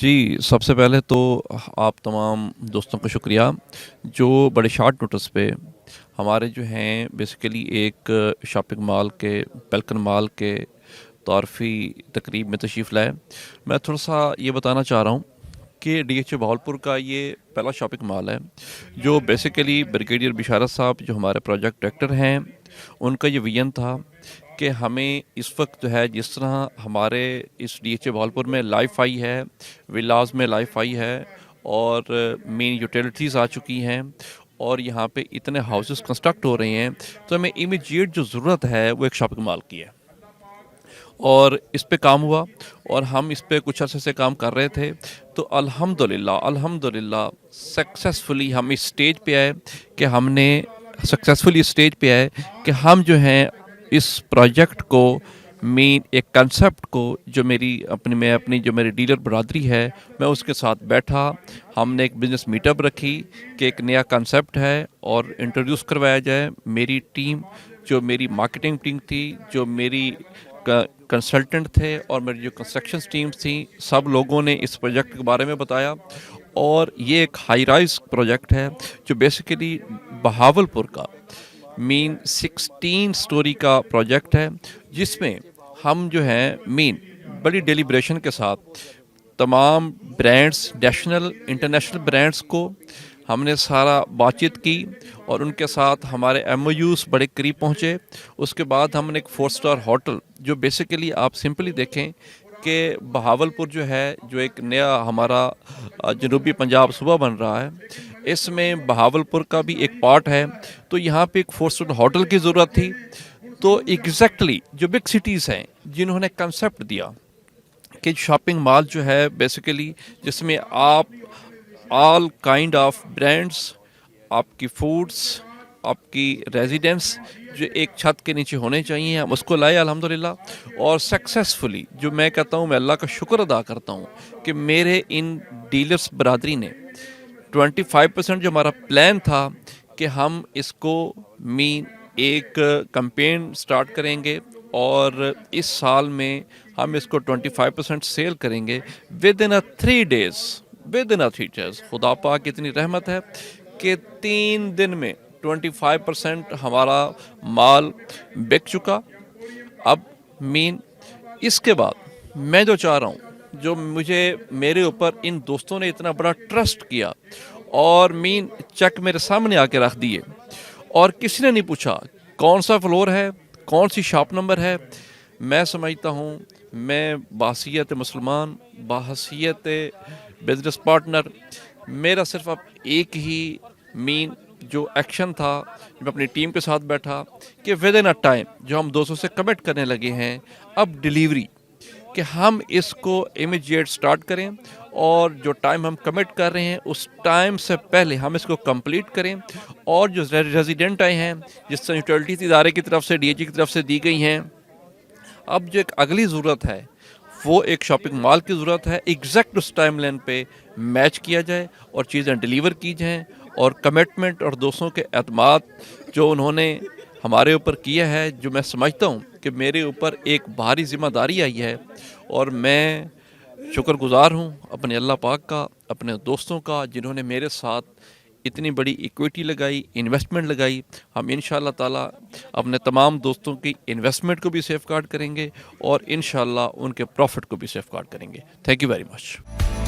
जी, सबसे पहले तो आप तमाम दोस्तों का शुक्रिया, जो बड़े शॉर्ट नोटिस पे हमारे जो हैं बेसिकली एक शॉपिंग मॉल के पेल्कन मॉल के तोरफ़ी तकरीब में तशरीफ़ लाए। मैं थोड़ा-सा ये बताना चाह रहा हूँ कि डीएचए बहावलपुर का ये पहला शॉपिंग मॉल है, जो बेसिकली ब्रिगेडियर बिशारत साहब जो हमारे प्रोजेक्ट डायरेक्टर हैं, उनका ये विज़न था कि हमें इस वक्त जो है जिस तरह हमारे इस डीएचए बहावलपुर में लाइफ आई है, विलास में लाइफ आई है और मेन यूटिलिटीज़ आ चुकी हैं और यहाँ पे इतने हाउसेस कंस्ट्रक्ट हो रहे हैं, तो हमें इमीडिएट जो ज़रूरत है वो एक शॉपिंग मॉल की है। और इस पे काम हुआ और हम इस पे कुछ अरसे से काम कर रहे थे, तो अल्हम्दुलिल्लाह सक्सेसफुली हम इस स्टेज पे आए कि हमने सक्सेसफुली इस स्टेज पे आए कि हम जो हैं इस प्रोजेक्ट को मेन एक कंसेप्ट को जो मैं अपनी जो मेरी डीलर बरादरी है, मैं उसके साथ बैठा, हमने एक बिज़नेस मीटअप रखी कि एक नया कंसेप्ट है और इंट्रोड्यूस करवाया जाए। मेरी टीम, जो मेरी मार्केटिंग टीम थी, जो मेरी कंसल्टेंट थे और मेरी जो कंस्ट्रक्शन टीम्स थी, सब लोगों ने इस प्रोजेक्ट के बारे में बताया और ये एक हाई राइज प्रोजेक्ट है जो बेसिकली बहावलपुर का मेन 16 स्टोरी का प्रोजेक्ट है, जिसमें हम जो है मेन बड़ी डेलिब्रेशन के साथ तमाम ब्रांड्स, नेशनल इंटरनेशनल ब्रांड्स को हमने सारा बातचीत की और उनके साथ हमारे एमओयूज़ बड़े करीब पहुँचे। उसके बाद हमने एक 4 स्टार होटल, जो बेसिकली आप सिंपली देखें कि बहावलपुर जो है, जो एक नया हमारा जनूबी पंजाब सूबा बन रहा है, इसमें बहावलपुर का भी एक पार्ट है, तो यहाँ पे एक 4 स्टार होटल की ज़रूरत थी। तो एग्जैक्टली जो बिग सिटीज़ हैं जिन्होंने कंसेप्ट दिया कि शॉपिंग मॉल जो है बेसिकली जिसमें आप ऑल काइंड ऑफ ब्रांड्स, आपकी फूड्स, आपकी रेजिडेंस जो एक छत के नीचे होने चाहिए, हम उसको लाए अल्हम्दुलिल्लाह। और सक्सेसफुली जो मैं कहता हूँ, मैं अल्लाह का शुक्र अदा करता हूँ कि मेरे इन डीलर्स बरादरी ने 25% जो हमारा प्लान था कि हम इसको मीन एक कैंपेन स्टार्ट करेंगे और इस साल में हम इसको 25% सेल करेंगे विद इन 3 डेज। खुदा पाक की इतनी रहमत है कि 3 दिन में 25% हमारा माल बिक चुका। अब मीन इसके बाद मैं जो चाह रहा हूँ, जो मुझे मेरे ऊपर इन दोस्तों ने इतना बड़ा ट्रस्ट किया और मीन चेक मेरे सामने आके रख दिए और किसी ने नहीं पूछा कौन सा फ्लोर है, कौन सी शॉप नंबर है। मैं समझता हूँ मैं बाहसियत मुसलमान, बाहसियत बिजनेस पार्टनर, मेरा सिर्फ अब एक ही मीन जो एक्शन था, मैं अपनी टीम के साथ बैठा कि विद इन अ टाइम जो हम 200 से कमिट करने लगे हैं, अब डिलीवरी कि हम इसको इमीडिएट स्टार्ट करें और जो टाइम हम कमिट कर रहे हैं उस टाइम से पहले हम इसको कंप्लीट करें। और जो रेजिडेंट आए हैं, जिस यूटिलिटीज़ इदारे की तरफ से, डीएजी की तरफ से दी गई हैं, अब जो एक अगली ज़रूरत है वो एक शॉपिंग मॉल की ज़रूरत है। एग्जैक्ट उस टाइम लाइन पे मैच किया जाए और चीज़ें डिलीवर की जाएँ और कमिटमेंट और दोस्तों के एतमाद जो उन्होंने हमारे ऊपर किया है, जो मैं समझता हूँ कि मेरे ऊपर एक भारी ज़िम्मेदारी आई है और मैं शुक्रगुज़ार हूँ अपने अल्लाह पाक का, अपने दोस्तों का, जिन्होंने मेरे साथ इतनी बड़ी इक्विटी लगाई, इन्वेस्टमेंट लगाई। हम इंशाअल्लाह ताला अपने तमाम दोस्तों की इन्वेस्टमेंट को भी सेफगार्ड करेंगे और इंशाअल्लाह उनके प्रॉफिट को भी सेफगार्ड करेंगे। Thank you very much.